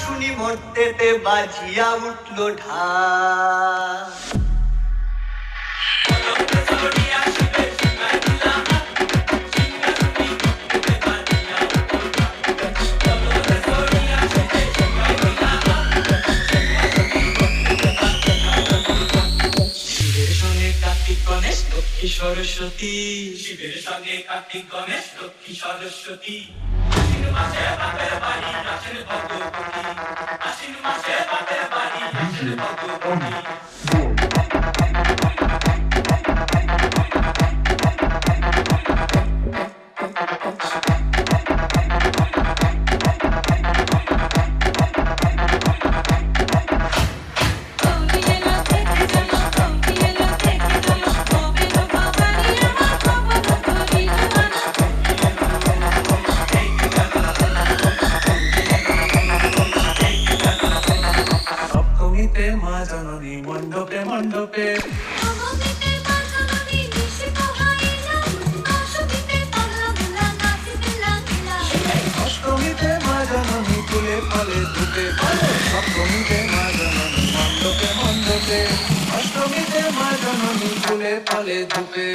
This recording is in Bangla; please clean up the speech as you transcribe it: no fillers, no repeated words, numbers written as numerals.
শুনি মর্তেতে বাজিয়া উঠল ঢাক। শিবের সঙ্গে কার্তিক গণেশ লক্ষ্মী সরস্বতী, শিবের সঙ্গে কার্তিক গণেশ লক্ষ্মী সরস্বতী। আশ্বিন মাসে বাপের বাড়ি আসেন ভগবতী, আশ্বিন মাসে বাপের বাড়ি আসেন ভগবতী। সপ্তমীতে মা জননী মণ্ডপে মণ্ডপে, অষ্টমীতে মা জননী ফুলে ফলে ধূপে, সপ্তমীতে মা জননী মণ্ডপে মণ্ডপে, অষ্টমীতে মা জননী ফুলে ফলে ধূপে।